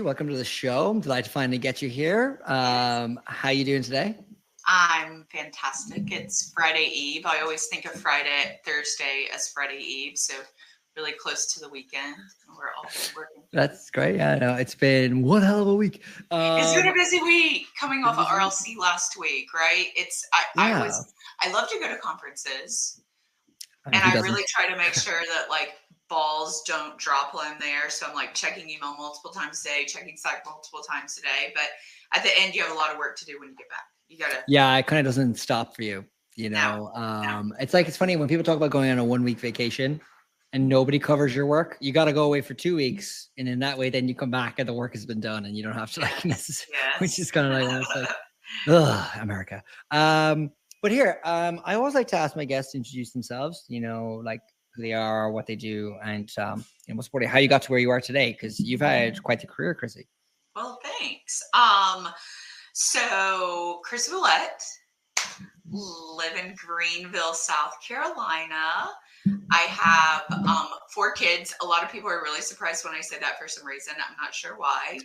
Welcome to the show. I'm delighted to finally get you here. How you doing today? I'm fantastic. It's Friday Eve. I always think of Thursday as Friday Eve, so really close to the weekend. We're all working. That's great. Yeah, no, it's been one hell of a week. It's been a busy week coming off of RLC last week, right? I love to go to conferences, and I really try to make sure that like balls don't drop while I'm there. So I'm like checking email multiple times a day, checking Slack multiple times a day. But at the end, you have a lot of work to do when you get back. Yeah, it kind of doesn't stop for you, you know. No. It's funny when people talk about going on a 1 week vacation and nobody covers your work. You got to go away for 2 weeks, and in that way, then you come back and the work has been done, and you don't have to which is kind of like, ugh, America. But here, I always like to ask my guests to introduce themselves. You know, like who they are, what they do, and most importantly, how you got to where you are today, because you've had quite the career, Chrissy. Well, thanks. So Chrissy Ouellette, live in Greenville, South Carolina. I have 4 kids. A lot of people are really surprised when I say that for some reason. I'm not sure why.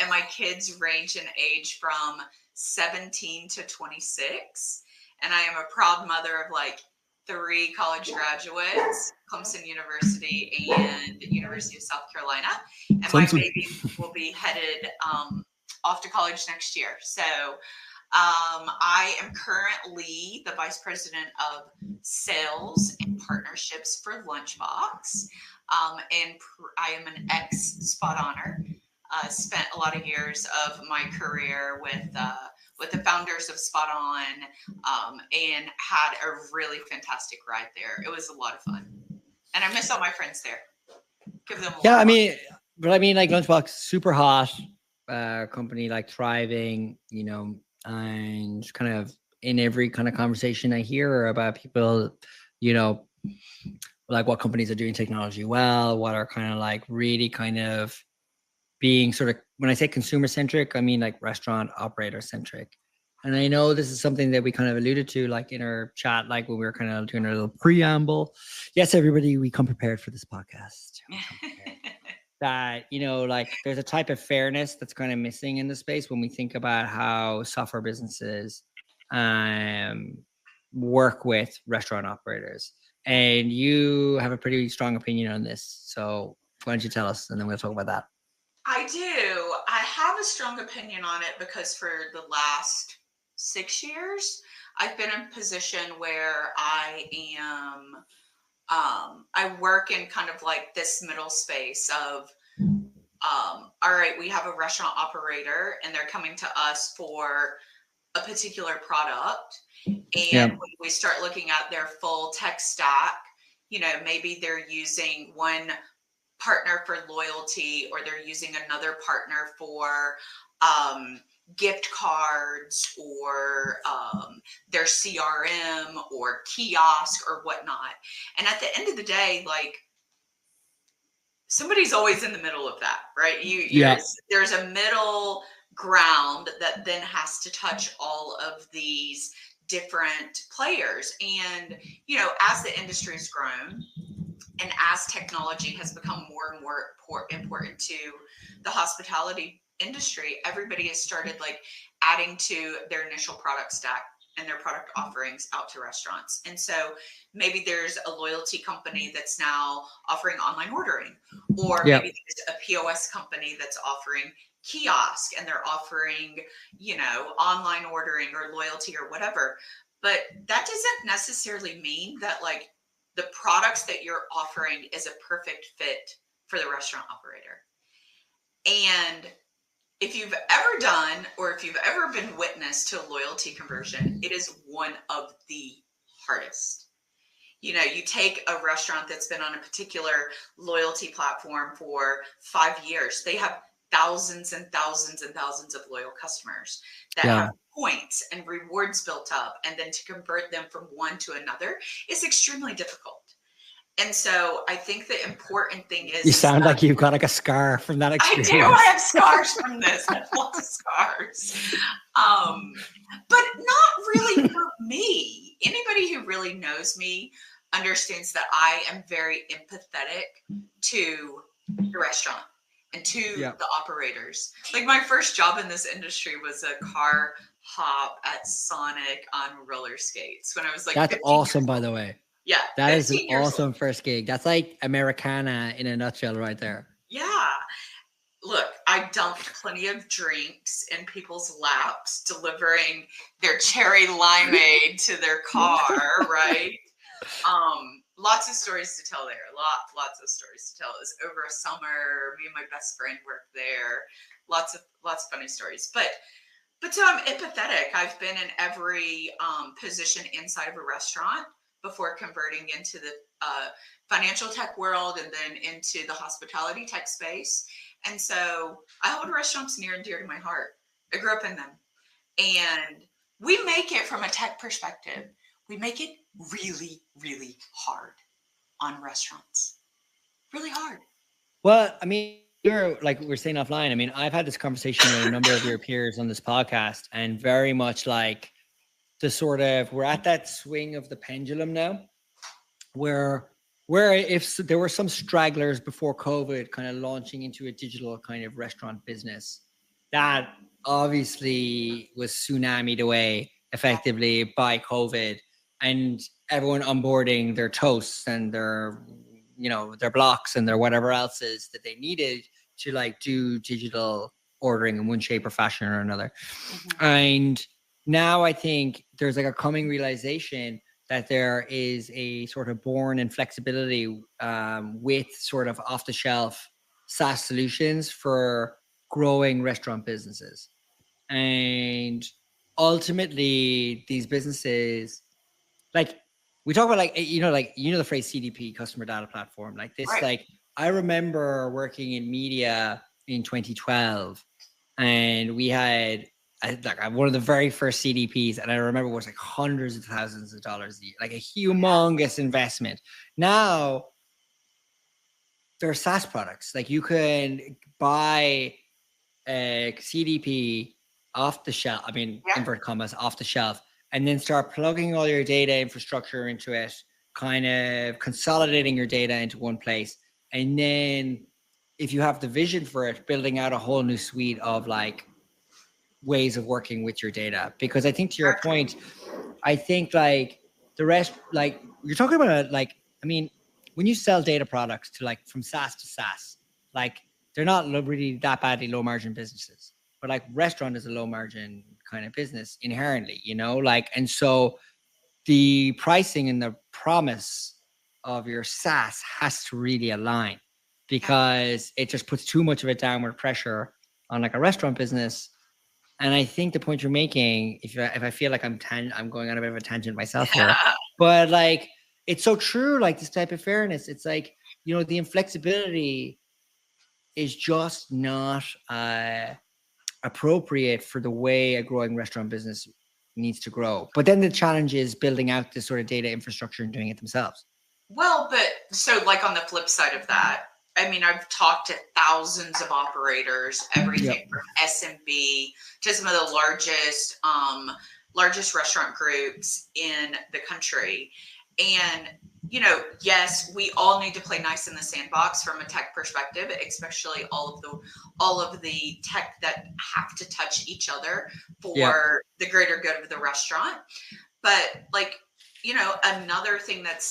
And my kids range in age from 17 to 26. And I am a proud mother of like 3 college graduates, Clemson University and University of South Carolina. And my baby will be headed off to college next year. So I am currently the Vice President of Sales and Partnerships for Lunchbox. And I am an ex-spot honor. Spent a lot of years of my career with the founders of Spot On, and had a really fantastic ride there. It was a lot of fun. And I miss all my friends there. Give them a lot. Like Lunchbox, super hot company, like thriving, you know, and kind of in every kind of conversation I hear about people, you know, like what companies are doing technology well, what are kind of like really kind of being sort of, when I say consumer centric, I mean like restaurant operator centric. And I know this is something that we kind of alluded to like in our chat, like when we were kind of doing a little preamble. Yes, everybody, we come prepared for this podcast. That, you know, like there's a type of fairness that's kind of missing in the space when we think about how software businesses work with restaurant operators. And you have a pretty strong opinion on this. So why don't you tell us, and then we'll talk about that. I do. I have a strong opinion on it because for the last 6 years, I've been in a position where I am I work in kind of like this middle space of, all right, we have a restaurant operator and they're coming to us for a particular product. And when we start looking at their full tech stack, you know, maybe they're using one partner for loyalty, or they're using another partner for gift cards, or their CRM or kiosk or whatnot. And at the end of the day, like somebody's always in the middle of that, right? There's a middle ground that then has to touch all of these different players. And, you know, as the industry has grown and as technology has become more and more important to the hospitality industry, everybody has started like adding to their initial product stack and their product offerings out to restaurants. And so maybe there's a loyalty company that's now offering online ordering, or maybe there's a POS company that's offering kiosk and they're offering, you know, online ordering or loyalty or whatever. But that doesn't necessarily mean that like the products that you're offering is a perfect fit for the restaurant operator. And if you've ever done, or if you've ever been witness to a loyalty conversion, it is one of the hardest. You know, you take a restaurant that's been on a particular loyalty platform for 5 years. They have thousands and thousands and thousands of loyal customers that have points and rewards built up. And then to convert them from one to another is extremely difficult. And so I think the important thing is... You sound like you've got like a scar from that experience. I do. I have scars from this. I have lots of scars. But not really for me. Anybody who really knows me understands that I am very empathetic to the restaurant and two, Yeah. the operators. Like my first job in this industry was a car hop at Sonic on roller skates when I was like That's 15 awesome, years by old. the way. Yeah, That is an 15 years old. awesome first gig. That's like Americana in a nutshell right there. Yeah. Look, I dumped plenty of drinks in people's laps, delivering their cherry limeade to their car, right? Lots of stories to tell there. Lots of stories to tell. It was over a summer. Me and my best friend worked there. Lots of funny stories. But so I'm empathetic. I've been in every position inside of a restaurant before converting into the financial tech world and then into the hospitality tech space. And so I hold restaurants near and dear to my heart. I grew up in them. And we make it from a tech perspective. We make it really, really hard on restaurants. Really hard. Well, I mean, you're like we were saying offline. I mean, I've had this conversation with a number of your peers on this podcast, and very much like the sort of we're at that swing of the pendulum now, where if there were some stragglers before COVID, kind of launching into a digital kind of restaurant business, that obviously was tsunamied away effectively by COVID, and everyone onboarding their toasts and their their blocks and their whatever else is that they needed to like do digital ordering in one shape or fashion or another. Mm-hmm. And now I think there's like a coming realization that there is a sort of born inflexibility with sort of off-the-shelf SaaS solutions for growing restaurant businesses. And ultimately, these businesses, like we talk about, like the phrase CDP, customer data platform, like this. Right. Like I remember working in media in 2012, and we had one of the very first CDPs, and I remember it was like hundreds of thousands of dollars a year, like a humongous investment. Now there are SaaS products, like you can buy a CDP off the shelf. I mean, invert commas, off the shelf, and then start plugging all your data infrastructure into it, kind of consolidating your data into one place. And then if you have the vision for it, building out a whole new suite of like ways of working with your data. Because I think, to your point, I think like the rest, like you're talking about, like, I mean, when you sell data products to like from SaaS to SaaS, like they're not really that badly low margin businesses, but like restaurant is a low margin kind of business inherently, like, and so the pricing and the promise of your SaaS has to really align, because it just puts too much of a downward pressure on like a restaurant business. And I think the point you're making, if I feel like I'm going on a bit of a tangent myself here, but like it's so true. Like this type of fairness, it's like, the inflexibility is just not appropriate for the way a growing restaurant business needs to grow. But then the challenge is building out this sort of data infrastructure and doing it themselves. Well, but so like on the flip side of that, I mean, I've talked to thousands of operators, everything from SMB to some of the largest restaurant groups in the country. And, yes, we all need to play nice in the sandbox from a tech perspective, especially all of the tech that have to touch each other for the greater good of the restaurant. But like, another thing that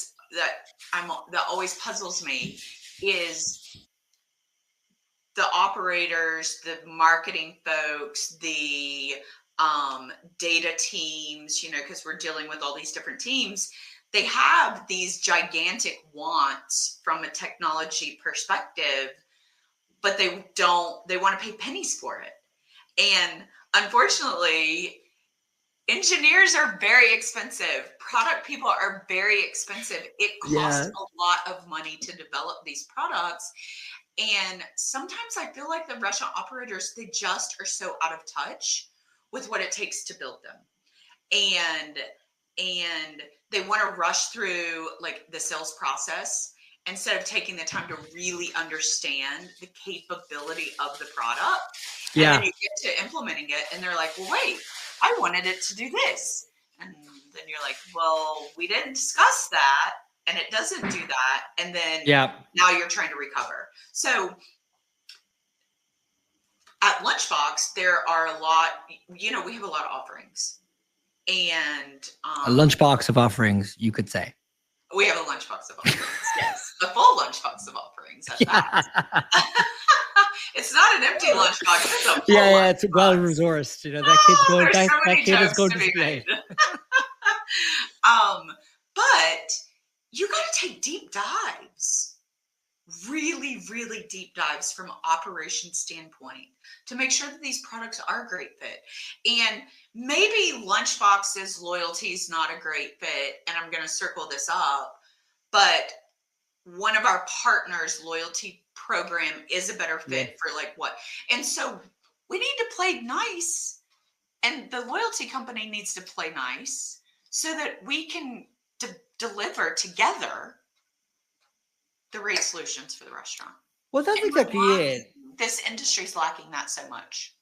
always puzzles me is the operators, the marketing folks, the data teams, because we're dealing with all these different teams. They have these gigantic wants from a technology perspective, but they want to pay pennies for it. And unfortunately, engineers are very expensive. Product people are very expensive. It costs a lot of money to develop these products. And sometimes I feel like the restaurant operators, they just are so out of touch with what it takes to build them. And they want to rush through like the sales process instead of taking the time to really understand the capability of the product. And then you get to implementing it and they're like, well, wait, I wanted it to do this. And then you're like, well, we didn't discuss that. And it doesn't do that. And then now you're trying to recover. So at Lunchbox, there are a lot, we have a lot of offerings. And a lunchbox of offerings, you could say. We have a lunchbox of offerings. Yes, a full lunchbox of offerings. At that. It's not an empty lunchbox. It's a full yeah, it's well resourced. That kid's going. That kid is going to display. But you got to take deep dives, really, really deep dives from an operation standpoint to make sure that these products are a great fit. And maybe Lunchbox's loyalty is not a great fit, and I'm going to circle this up, but one of our partners' loyalty program is a better fit for like what. And so we need to play nice, and the loyalty company needs to play nice so that we can deliver together the right solutions for the restaurant. Well, that's exactly it. This industry is lacking that so much.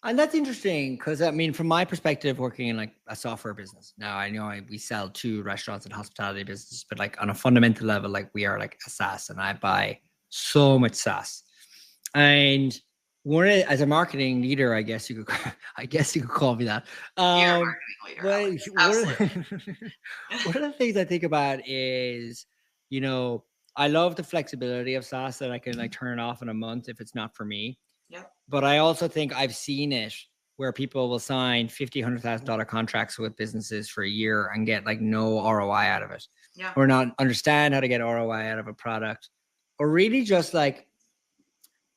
And that's interesting because, I mean, from my perspective, working in like a software business, now I know we sell to restaurants and hospitality business, but like on a fundamental level, like we are like a SaaS, and I buy so much SaaS. And as a marketing leader, I guess you could call me that. You're a marketing leader. One of the things I think about is, I love the flexibility of SaaS that I can like turn it off in a month if it's not for me. Yep. But I also think I've seen it where people will sign $50,000, $100,000 contracts with businesses for a year and get like no ROI out of it, or not understand how to get ROI out of a product, or really just like,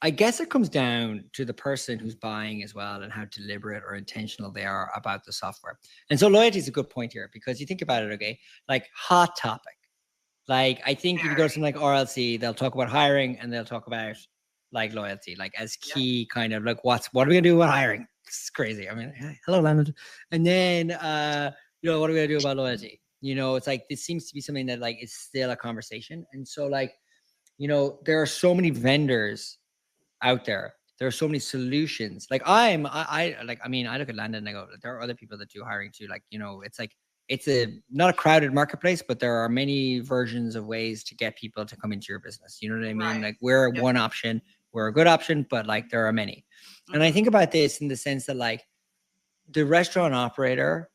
I guess it comes down to the person who's buying as well and how deliberate or intentional they are about the software. And so loyalty is a good point here because you think about it, okay, like hot topic. Like I think if you go to something like RLC, they'll talk about hiring and they'll talk about like loyalty, like as key kind of like what are we gonna do about hiring? It's crazy. I mean, hello, Landon. And then what are we gonna do about loyalty? It's like this seems to be something that like is still a conversation. And so like, there are so many vendors out there. There are so many solutions. Like I look at Landon and I go, there are other people that do hiring too. Like, it's like it's not a crowded marketplace, but there are many versions of ways to get people to come into your business. You know what I mean? Right. Like we're one option. We're a good option, but like there are many. Mm-hmm. And I think about this in the sense that like the restaurant operator,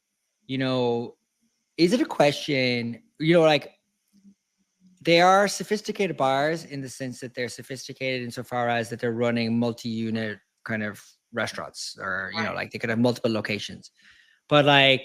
is it a question, like they are sophisticated buyers in the sense that they're sophisticated insofar as that they're running multi-unit kind of restaurants or, like they could have multiple locations. But like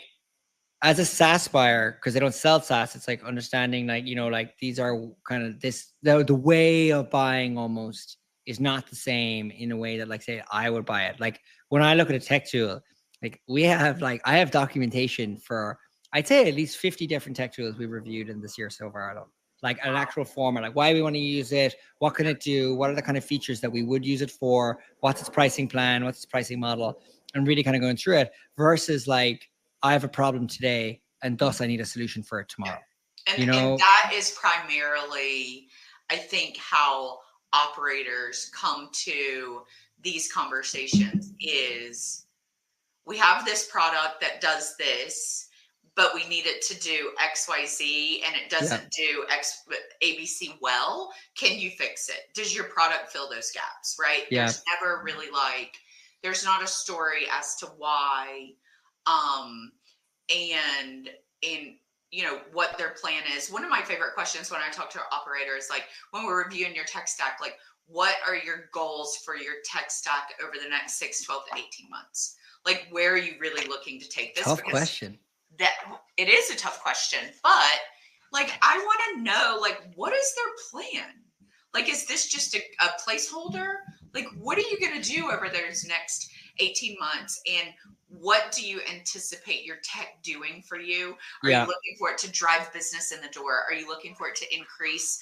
as a SaaS buyer, because they don't sell SaaS, it's like understanding like, like these are kind of the way of buying almost is not the same in a way that like, say, I would buy it. Like when I look at a tech tool, like I have documentation for, I'd say at least 50 different tech tools we've reviewed in this year so far alone. Like an actual format, like why we want to use it, what can it do, what are the kind of features that we would use it for, what's its pricing plan, what's its pricing model, and really kind of going through it versus like, I have a problem today and thus I need a solution for it tomorrow. And that is primarily, I think, how operators come to these conversations is we have this product that does this, but we need it to do X, Y, Z, and it doesn't do X, ABC well. Can you fix it? Does your product fill those gaps, right? Yeah. There's never really there's not a story as to why, and what their plan is. One of my favorite questions when I talk to operators, like when we're reviewing your tech stack, like what are your goals for your tech stack over the next 6, 12 to 18 months? Like, where are you really looking to take this? Tough question. That it is a tough question, but like, I want to know, like, what is their plan? Like, is this just a placeholder? Like, what are you going to do over those next 18 months? And what do you anticipate your tech doing for you? Are you looking for it to drive business in the door? Are you looking for it to increase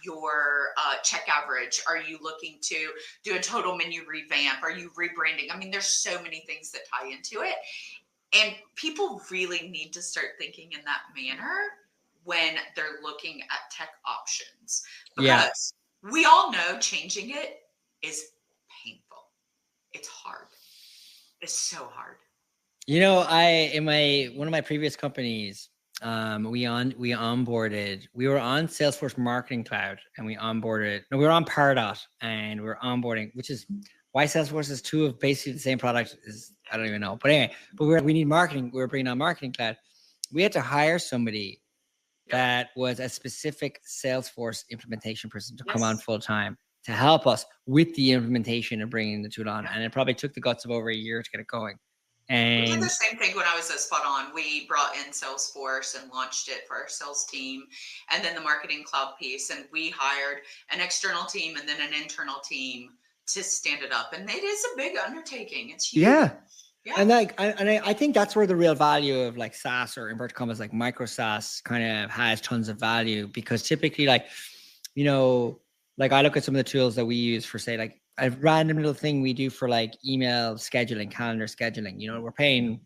your check average? Are you looking to do a total menu revamp? Are you rebranding? I mean, there's so many things that tie into it. And people really need to start thinking in that manner when they're looking at tech options. Because we all know changing it is painful. It's hard. It's so hard. In one of my previous companies, we onboarded, we were on Salesforce Marketing Cloud and we were on Pardot and we were onboarding, which is why Salesforce is two of basically the same product is, I don't even know. But anyway, but we need marketing. We were bringing on Marketing Cloud. We had to hire somebody that was a specific Salesforce implementation person to come on full time to help us with the implementation and bringing the tool on. And it probably took the guts of over a year to get it going. And we did the same thing when I was at Spot On. We brought in Salesforce and launched it for our sales team, and then the Marketing Cloud piece. And we hired an external team and then an internal team to stand it up. And it is a big undertaking. It's huge. Yeah. And I think that's where the real value of like SaaS or inverted commas like micro SaaS kind of has tons of value, because typically like, you know, like I look at some of the tools that we use for say like a random little thing we do for like email scheduling, calendar scheduling, you know, we're paying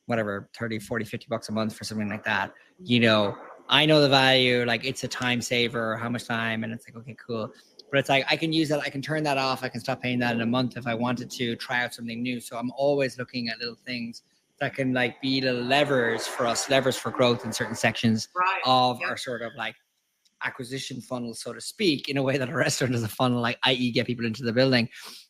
whatever, 30, 40, 50 bucks a month for something like that. You know, I know the value, like it's a time saver, how much time, and it's like, okay, cool. But it's like, I can use that. I can turn that off. I can stop paying that in a month if I wanted to try out something new. So I'm always looking at little things that can like be little levers for us, levers for growth in certain sections of our sort of like acquisition funnel, so to speak, in a way that a restaurant is a funnel, like i.e. get people into the building.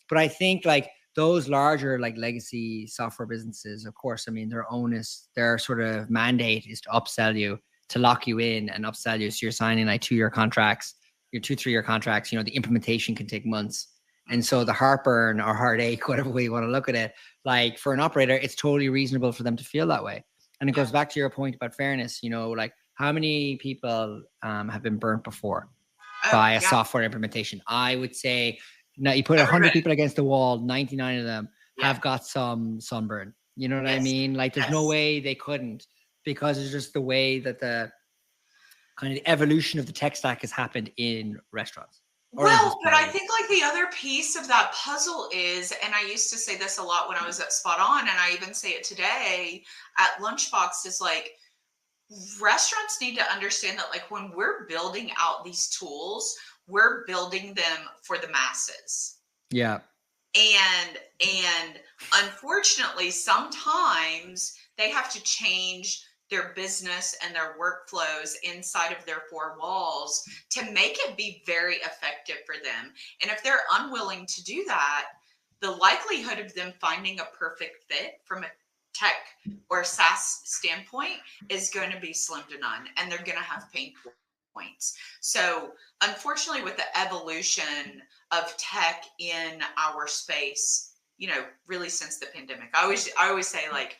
But I think like those larger like legacy software businesses, of course, I mean, their sort of mandate is to upsell you, to lock you in and upsell you. So you're signing like 2-year contracts, your 2-3-year contracts, you know, the implementation can take months. And so the heartburn or heartache, whatever way you want to look at it, like for an operator, it's totally reasonable for them to feel that way. And it goes back to your point about fairness, you know, like how many people have been burnt before by a software implementation? I would say now you put 100 people against the wall, 99 of them have got some sunburn. You know what I mean? Like there's no way they couldn't, because it's just the way that the kind of the evolution of the tech stack has happened in restaurants. Well, but I think like the other piece of that puzzle is, and I used to say this a lot when I was at Spot On, and I even say it today at Lunchbox, is like restaurants need to understand that like when we're building out these tools, we're building them for the masses. Yeah. And unfortunately, sometimes they have to change their business and their workflows inside of their 4 walls to make it be very effective for them. And if they're unwilling to do that, the likelihood of them finding a perfect fit from a tech or SaaS standpoint is going to be slim to none, and they're going to have pain points. So unfortunately, with the evolution of tech in our space, you know, really since the pandemic, I always say like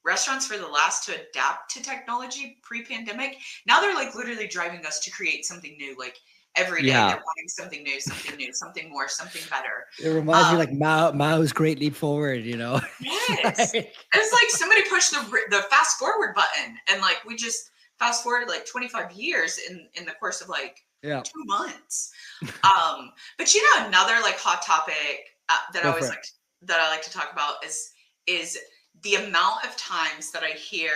restaurants for the last to adapt to technology pre-pandemic, now they're like literally driving us to create something new. Like every day they're wanting something new, something more, something better. It reminds me like Mao's Great Leap Forward, you know? Yes. It's like somebody pushed the fast forward button, and like we just fast forward like 25 years in the course of like 2 months. But you know, another like hot topic that I like to talk about is the amount of times that I hear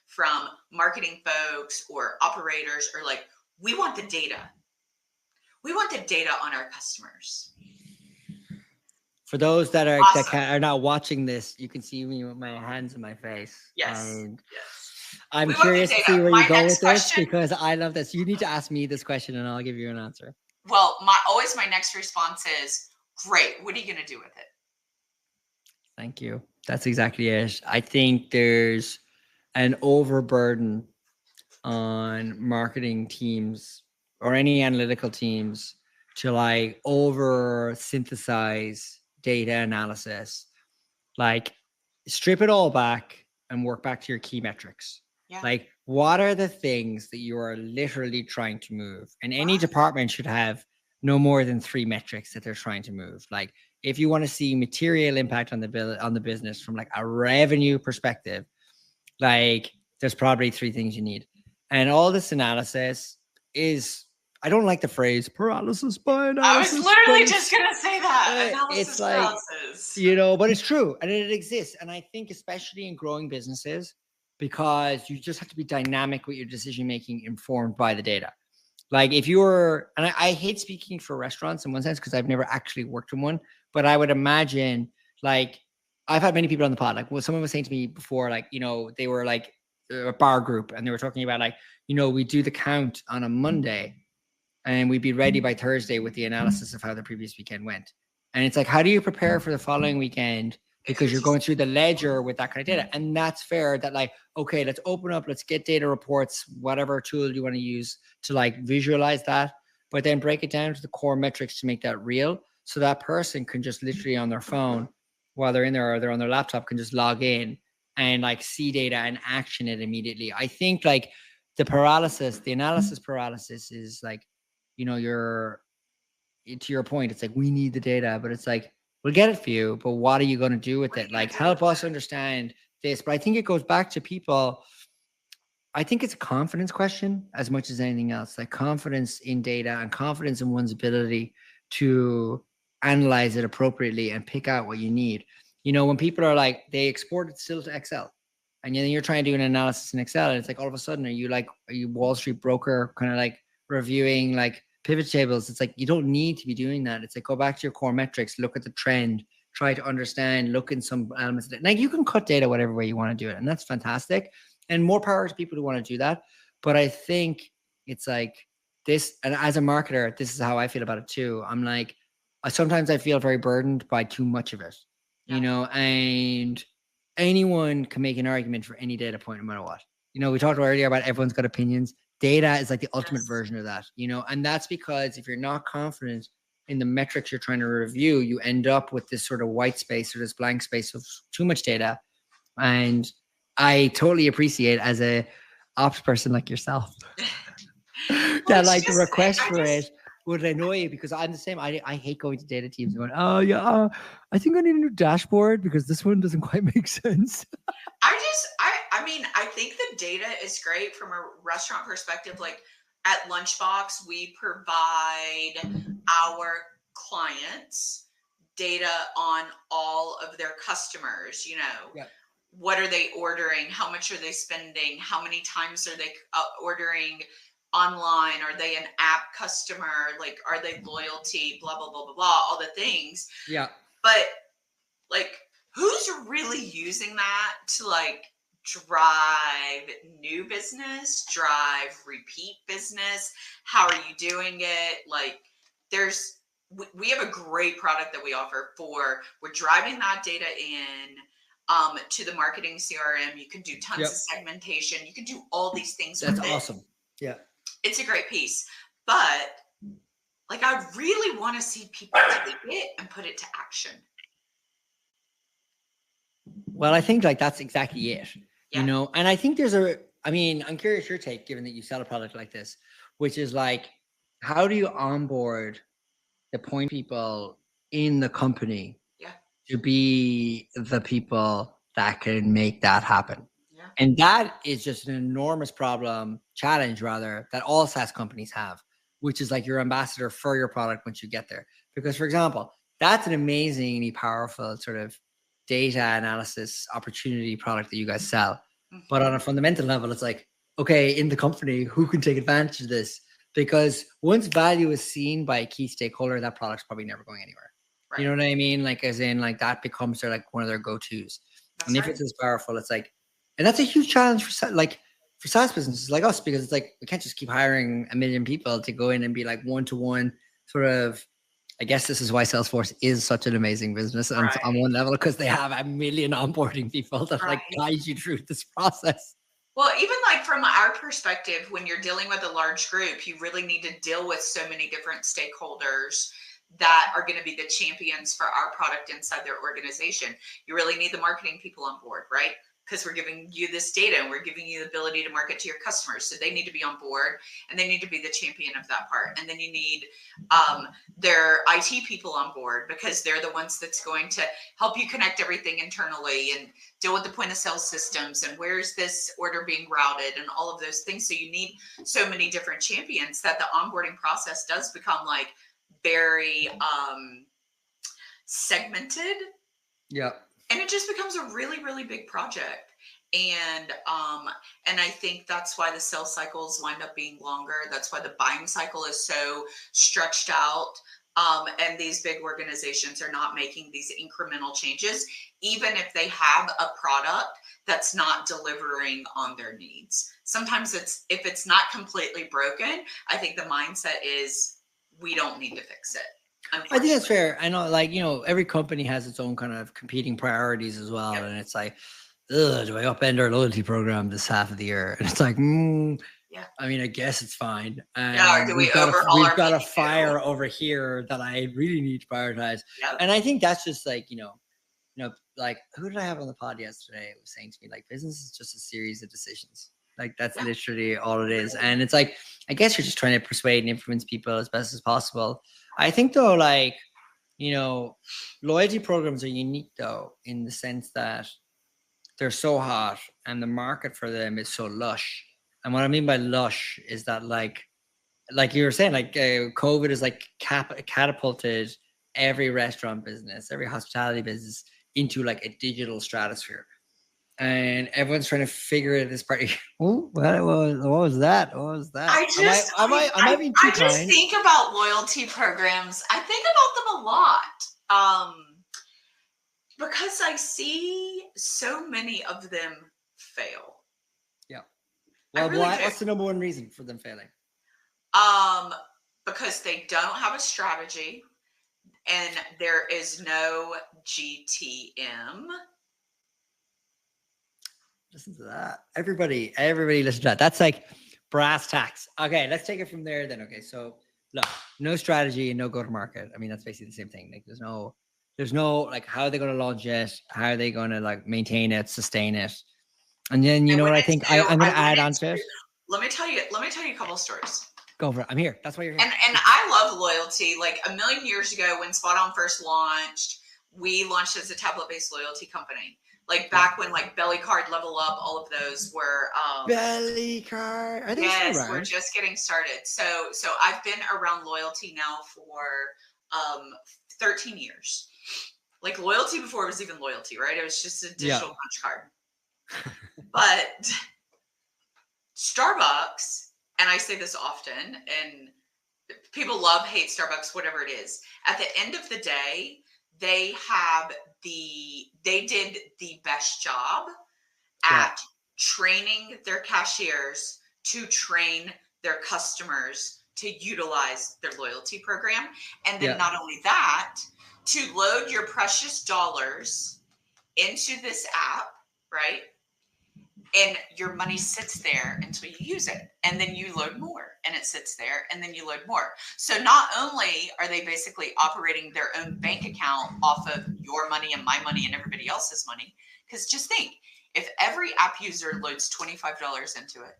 from marketing folks or operators are like, we want the data. We want the data on our customers. For those that are not watching this, you can see me with my hands in my face. Yes. And I'm curious to see where you go with this, because I love this. You need to ask me this question and I'll give you an answer. Well, my next response is, great. What are you going to do with it? Thank you. That's exactly it. I think there's an overburden on marketing teams or any analytical teams to like over synthesize data analysis, like strip it all back and work back to your key metrics. Yeah. Like what are the things that you are literally trying to move? And any department should have no more than 3 metrics that they're trying to move. Like if you want to see material impact on the business from like a revenue perspective, like there's probably 3 things you need. And all this analysis is, I don't like the phrase paralysis by analysis. I was literally just going to say that. Analysis it's like, paralysis. You know, but it's true. And it exists. And I think especially in growing businesses, because you just have to be dynamic with your decision-making, informed by the data. Like if you were, and I hate speaking for restaurants in one sense, because I've never actually worked in one, but I would imagine like, I've had many people on the pod, like someone was saying to me before, like, you know, they were like a bar group and they were talking about like, you know, we do the count on a Monday and we'd be ready by Thursday with the analysis of how the previous weekend went. And it's like, how do you prepare for the following weekend? Because you're going through the ledger with that kind of data. And that's fair that like, okay, let's open up, let's get data reports, whatever tool you want to use to like visualize that, but then break it down to the core metrics to make that real. So that person can just literally on their phone while they're in there or they're on their laptop can just log in and like see data and action it immediately. I think like the analysis paralysis is like, you know, to your point, it's like, we need the data, but it's like, we'll get it for you, but what are you going to do with it? Like, help us understand this. But I think it goes back to people. I think it's a confidence question as much as anything else, like confidence in data and confidence in one's ability to analyze it appropriately and pick out what you need. You know, when people are like, they export it still to Excel and then you're trying to do an analysis in Excel and it's like, all of a sudden, are you Wall Street broker kind of like reviewing like pivot tables? It's like, you don't need to be doing that. It's like, go back to your core metrics, look at the trend, try to understand, look in some elements of it. Like you can cut data whatever way you want to do it. And that's fantastic. And more power to people who want to do that. But I think it's like this, and as a marketer, this is how I feel about it too. I'm like, sometimes I feel very burdened by too much of it, you know, and anyone can make an argument for any data point no matter what. You know, we talked earlier about everyone's got opinions. Data is like the ultimate version of that, you know, and that's because if you're not confident in the metrics you're trying to review, you end up with this sort of white space or this blank space of too much data. And I totally appreciate as a ops person like yourself that like the request for it would annoy you because I'm the same. I hate going to data teams and going, oh yeah, I think I need a new dashboard because this one doesn't quite make sense. I mean, I think the data is great from a restaurant perspective. Like at Lunchbox, we provide our clients data on all of their customers, you know, what are they ordering? How much are they spending? How many times are they ordering online? Are they an app customer? Like, are they loyalty? Blah, blah, blah, blah, blah, all the things. Yeah. But like, who's really using that to like drive new business, drive repeat business? How are you doing it? Like, we have a great product that we offer we're driving that data in to the marketing CRM. You can do tons of segmentation. You can do all these things. That's awesome. Yeah. It's a great piece. But like, I really want to see people take it and put it to action. Well, I think like that's exactly it, you know, and I think I'm curious your take, given that you sell a product like this, which is like, how do you onboard the point people in the company to be the people that can make that happen? And that is just an enormous challenge rather, that all SaaS companies have, which is like your ambassador for your product once you get there. Because for example, that's an amazingly powerful sort of data analysis opportunity product that you guys sell. Mm-hmm. But on a fundamental level, it's like, okay, in the company, who can take advantage of this? Because once value is seen by a key stakeholder, that product's probably never going anywhere. Right. You know what I mean? Like, as in like that becomes their, like one of their go-tos. That's and if it's as powerful, it's like, and that's a huge challenge for SaaS businesses like us, because it's like, we can't just keep hiring 1 million people to go in and be like one-to-one sort of. I guess this is why Salesforce is such an amazing business on one level, because they have 1 million onboarding people that like guide you through this process. Well, even like from our perspective, when you're dealing with a large group, you really need to deal with so many different stakeholders that are going to be the champions for our product inside their organization. You really need the marketing people on board, right? Because we're giving you this data and we're giving you the ability to market to your customers. So they need to be on board and they need to be the champion of that part. And then you need their IT people on board, because they're the ones that's going to help you connect everything internally and deal with the point of sale systems and where's this order being routed and all of those things. So you need so many different champions that the onboarding process does become like very segmented. Yeah. And it just becomes a really, really big project. And I think that's why the sales cycles wind up being longer. That's why the buying cycle is so stretched out. And these big organizations are not making these incremental changes, even if they have a product that's not delivering on their needs. Sometimes if it's not completely broken, I think the mindset is, we don't need to fix it. I think that's fair. I know, like, every company has its own kind of competing priorities as well. Yep. And it's like, ugh, do I upend our loyalty program this half of the year? And it's like, yeah. I mean, I guess it's fine. Yeah, or do we overhaul we've got a fire over here that I really need to prioritize. Yep. And I think that's just like, like, who did I have on the pod yesterday? It was saying to me, like, business is just a series of decisions. Like, that's literally all it is. And it's like, I guess you're just trying to persuade and influence people as best as possible. I think, though, like, loyalty programs are unique, though, in the sense that they're so hot and the market for them is so lush. And what I mean by lush is that, like you were saying, like, COVID is like catapulted every restaurant business, every hospitality business into like a digital stratosphere. And everyone's trying to figure this part. Oh, what was that? What was that? I just think about loyalty programs. I think about them a lot. Because I see so many of them fail. Yeah. Well, really what's the number one reason for them failing? Because they don't have a strategy and there is no GTM. Listen to that. Everybody listen to that. That's like brass tacks. Okay, let's take it from there then. Okay, so look, no strategy and no go-to-market. I mean, that's basically the same thing. Like, there's no like, how are they going to launch it? How are they going to like maintain it, sustain it? And then what I think I'm going to add on to it. Let me tell you a couple of stories. Go for it. I'm here. That's why you're here. And I love loyalty. Like, a million years ago when Spot On first launched, we launched as a tablet-based loyalty company. Like, back when like Belly Card, Level Up, all of those were Belly Card. Are they yes, still around? We're just getting started. So I've been around loyalty now for 13 years. Like, loyalty before it was even loyalty, right? It was just a digital punch card. But Starbucks, and I say this often, and people love, hate Starbucks, whatever it is. At the end of the day, they did the best job at training their cashiers to train their customers to utilize their loyalty program. And then not only that, to load your precious dollars into this app, right? And your money sits there until you use it. And then you load more and it sits there and then you load more. So not only are they basically operating their own bank account off of your money and my money and everybody else's money, because just think, if every app user loads $25 into it,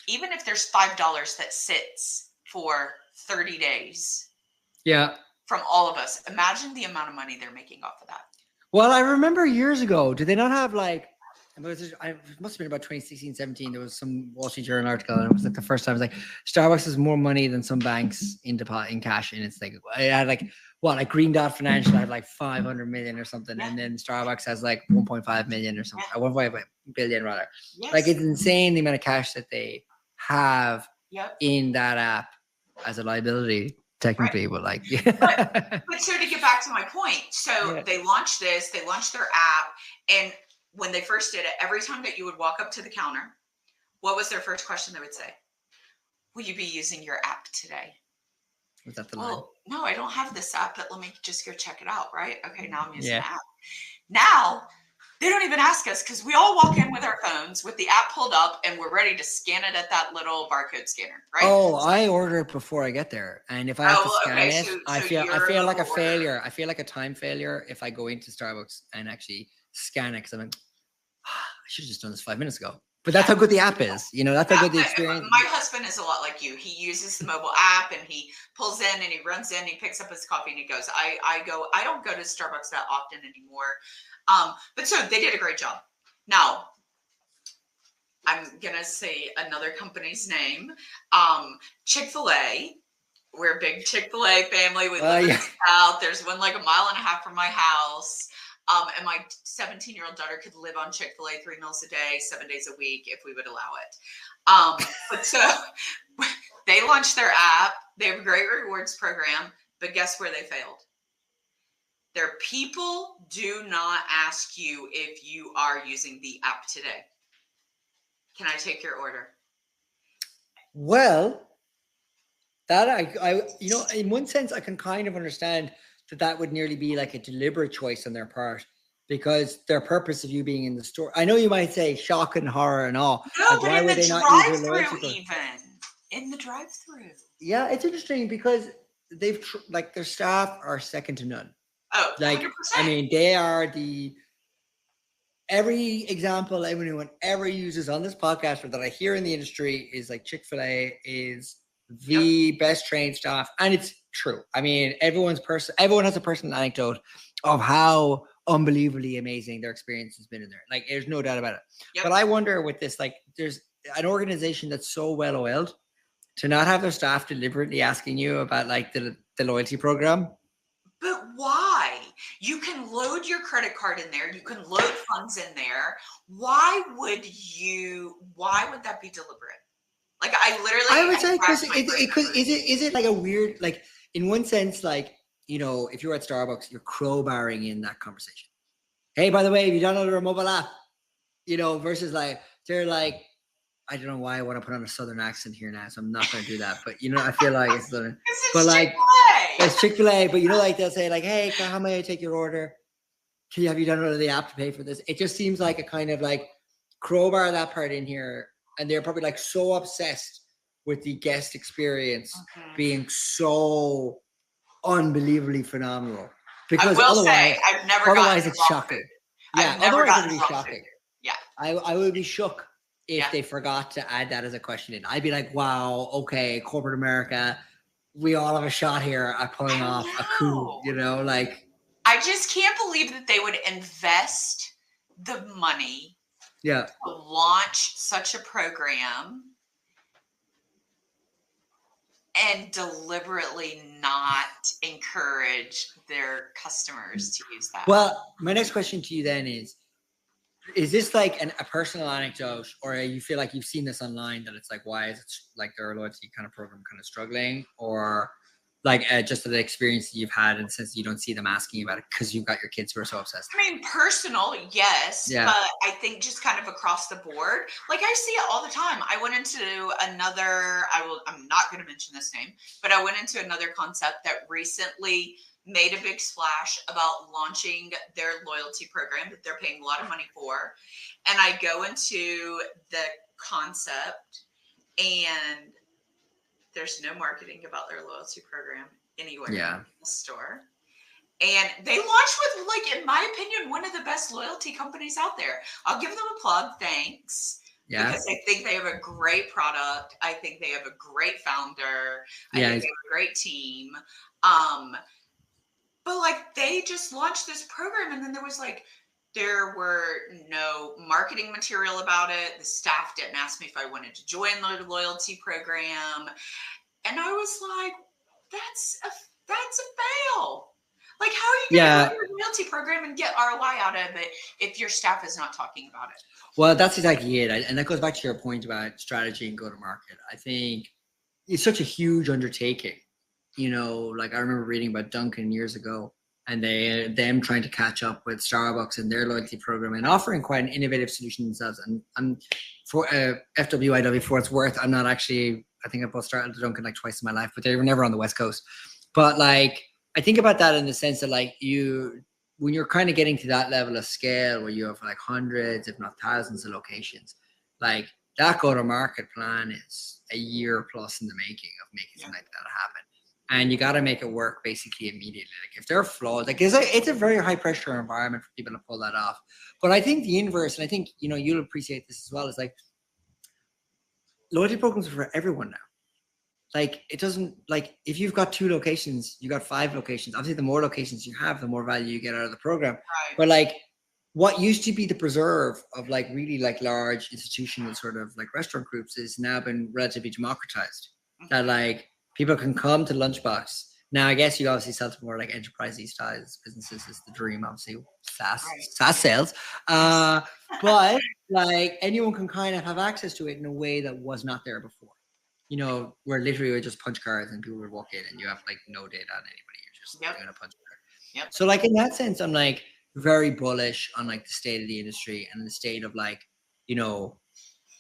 even if there's $5 that sits for 30 days from all of us, imagine the amount of money they're making off of that. Well, I remember years ago, did they not have like, it must have been about 2016, 17. There was some Wall Street Journal article, and it was like the first time it was like, Starbucks has more money than some banks in cash. And it's like, it had like Green Dot Financial had like 500 million or something. And then Starbucks has like 1.5 million or something, 1.5 billion rather. Yes. Like, it's insane the amount of cash that they have in that app as a liability. Technically, but like, but so to get back to my point, they launched their app, and when they first did it, every time that you would walk up to the counter, what was their first question they would say? Will you be using your app today? Was that the line? No, I don't have this app, but let me just go check it out, right? Okay, now I'm using the app. Now, they don't even ask us, because we all walk in with our phones with the app pulled up and we're ready to scan it at that little barcode scanner, right? Oh, I order it before I get there. And if I have to scan it, I feel like a failure. I feel like a time failure if I go into Starbucks and actually scan it, because I'm like, I should have just done this 5 minutes ago. But that's how good the app is. That's how good the experience. My husband is a lot like you. He uses the mobile app and he pulls in and he runs in, he picks up his coffee and he goes. I don't go to Starbucks that often anymore. But so they did a great job. Now, I'm going to say another company's name. Chick-fil-A. We're a big Chick-fil-A family. We live in the South. There's one like a mile and a half from my house. And my 17-year-old daughter could live on Chick-fil-A 3 meals a day, 7 days a week, if we would allow it. But so they launched their app. They have a great rewards program. But guess where they failed? Their people do not ask you if you are using the app today. Can I take your order? Well, That in one sense, I can kind of understand that would nearly be like a deliberate choice on their part because their purpose of you being in the store. I know you might say shock and horror and all. No, Like, but why in would the they not use your drive-through, loyalty program? even in the drive-through. Yeah, it's interesting because like their staff are second to none. Oh, Like, 100%. I mean, they are every example anyone ever uses on this podcast or that I hear in the industry is like Chick-fil-A is the best trained staff, and it's true. I mean, everyone has a personal anecdote of how unbelievably amazing their experience has been in there. Like, there's no doubt about it. Yep. But I wonder with this, like, there's an organization that's so well oiled to not have their staff deliberately asking you about like the loyalty program. But why? You can load your credit card in there. You can load funds in there. Why would that be deliberate? Like, I would say because is it like a weird, like, in one sense, like, if you're at Starbucks, you're crowbarring in that conversation. Hey, by the way, have you downloaded our mobile app? Versus like they're like, I don't know why I want to put on a southern accent here now, so I'm not going to do that. But I feel like it's southern. But like Chick-fil-A. it's Chick-fil-A. But like they'll say like, hey, how may I take your order? Have you downloaded the app to pay for this? It just seems like a kind of like crowbar that part in here, and they're probably like so obsessed with the guest experience being so unbelievably phenomenal. Because I will say, I've never otherwise it's shocking. Yeah, otherwise it would be shocking. Yeah, I would be shook if they forgot to add that as a question in. I'd be like, wow, okay, corporate America, we all have a shot here at pulling off a coup, like. I just can't believe that they would invest the money to launch such a program and deliberately not encourage their customers to use that. Well, my next question to you then is this like a personal anecdote, or you feel like you've seen this online that it's like, why is it like their loyalty kind of program kind of struggling, or like just the experience that you've had, and since you don't see them asking about it because you've got your kids who are so obsessed? I mean, personal, yes, but I think just kind of across the board, like I see it all the time. I went into I'm not going to mention this name, but I went into another concept that recently made a big splash about launching their loyalty program that they're paying a lot of money for. And I go into the concept and there's no marketing about their loyalty program anywhere in the store. And they launched with, like, in my opinion, one of the best loyalty companies out there. I'll give them a plug, thanks. Yeah. Because I think they have a great product. I think they have a great founder. I think they have a great team. But like they just launched this program and then there were no marketing material about it. The staff didn't ask me if I wanted to join the loyalty program. And I was like, that's a fail. Like, how are you going to do a loyalty program and get ROI out of it if your staff is not talking about it? Well, that's exactly it. And that goes back to your point about strategy and go-to-market. I think it's such a huge undertaking. Like I remember reading about Dunkin' years ago, and them trying to catch up with Starbucks and their loyalty program and offering quite an innovative solution themselves. And for FWIW, for its worth, I'm not actually, I think I both started at Dunkin' like twice in my life, but they were never on the West Coast. But like, I think about that in the sense that like when you're kind of getting to that level of scale where you have like hundreds, if not thousands of locations, like that go-to-market plan is a year plus in the making of making something like that happen. And you got to make it work basically immediately. Like if they're flawed, like it's a very high pressure environment for people to pull that off. But I think the inverse, and I think, you'll appreciate this as well, is like loyalty programs are for everyone now. Like it doesn't, like if you've got 2 locations, you got 5 locations. Obviously, the more locations you have, the more value you get out of the program. Right. But like what used to be the preserve of like really like large institutional sort of like restaurant groups is now been relatively democratized. Mm-hmm. That like people can come to Lunchbox. Now, I guess you obviously sell to more like enterprisey styles businesses is the dream, obviously SaaS sales. But like anyone can kind of have access to it in a way that was not there before. Where literally we just punch cards and people would walk in and you have like no data on anybody. You're just doing a punch card. Yep. So like in that sense, I'm like very bullish on like the state of the industry and the state of like,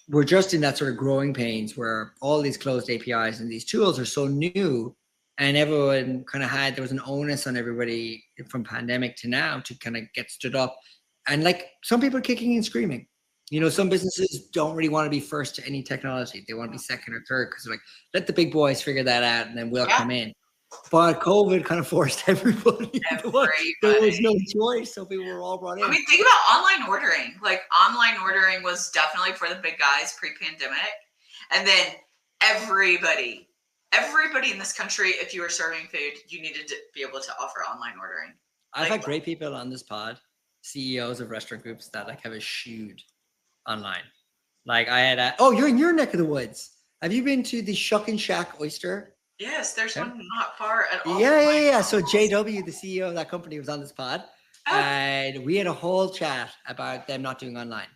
we're just in that sort of growing pains where all these closed APIs and these tools are so new, and everyone kind of there was an onus on everybody from pandemic to now to kind of get stood up. And like some people are kicking and screaming. Some businesses don't really want to be first to any technology. They want to be second or third because they're like, let the big boys figure that out and then we'll come in. But COVID kind of forced everybody. There was no choice. So people were all brought in. I mean, think about online ordering. Like online ordering was definitely for the big guys pre-pandemic. And then everybody in this country, if you were serving food, you needed to be able to offer online ordering. I've had great people on this pod, CEOs of restaurant groups that like have eschewed online. Like I had you're in your neck of the woods. Have you been to the Shuck and Shack oyster? Yes, there's one not far at all. Yeah. So JW, the CEO of that company, was on this pod, and we had a whole chat about them not doing online.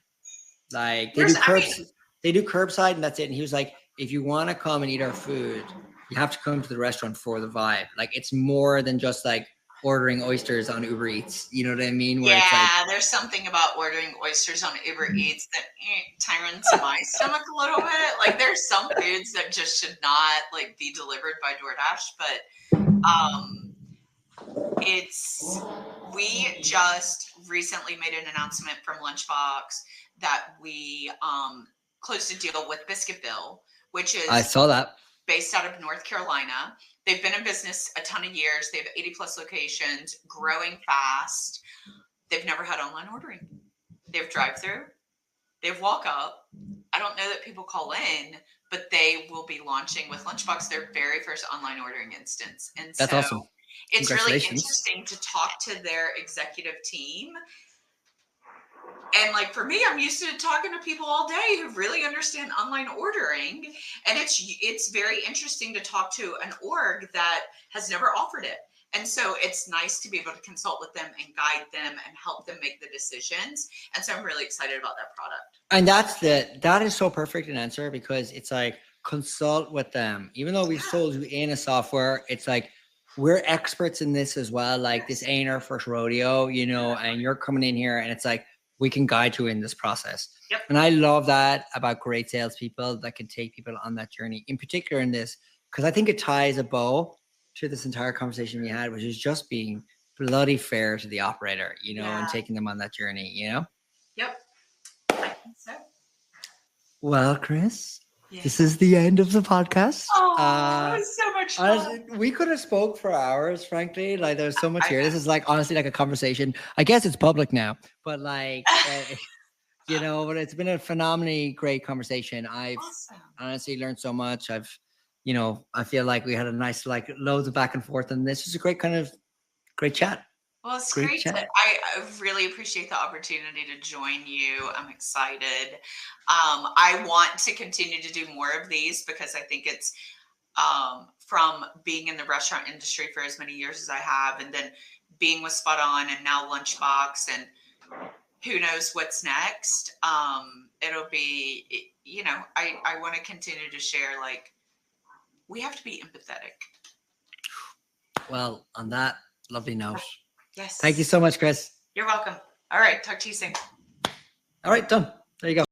Like they do curbside, and that's it. And he was like, if you want to come and eat our food, you have to come to the restaurant for the vibe. Like it's more than just like ordering oysters on Uber Eats. You know what I mean? Where there's something about ordering oysters on Uber Eats that turns my stomach a little bit. Like there's some foods that just should not like be delivered by DoorDash, but we just recently made an announcement from Lunchbox that we closed a deal with Biscuitville, which is I saw that based out of North Carolina. They've been in business a ton of years. They have 80 plus locations, growing fast. They've never had online ordering. They have drive-through. They have walk-up. I don't know that people call in, but they will be launching with Lunchbox their very first online ordering instance. And that's awesome. It's really interesting to talk to their executive team. And like for me, I'm used to talking to people all day who really understand online ordering. And it's very interesting to talk to an org that has never offered it. And so it's nice to be able to consult with them and guide them and help them make the decisions. And so I'm really excited about that product. And that is so perfect an answer, because it's like consult with them. Even though we've sold you in a software, it's like we're experts in this as well. Like this ain't our first rodeo, and you're coming in here and it's like, we can guide you in this process. Yep. And I love that about great salespeople that can take people on that journey, in particular in this, because I think it ties a bow to this entire conversation we had, which is just being bloody fair to the operator, and taking them on that journey, Yep. I think so. Well, Chris, this is the end of the podcast. Oh, it was so much fun. Honestly, we could have spoke for hours, frankly. Like there's so much here. This is like honestly like a conversation. I guess it's public now, but like but it's been a phenomenally great conversation. I've honestly learned so much. I feel like we had a nice like loads of back and forth, and this is a great chat. Well, it's great. I really appreciate the opportunity to join you. I'm excited. I want to continue to do more of these because I think it's from being in the restaurant industry for as many years as I have, and then being with Spot On and now Lunchbox, and who knows what's next. It'll be, I want to continue to share, like, we have to be empathetic. Well, on that lovely note. Yes. Thank you so much, Chris. You're welcome. All right. Talk to you soon. All right. Done. There you go.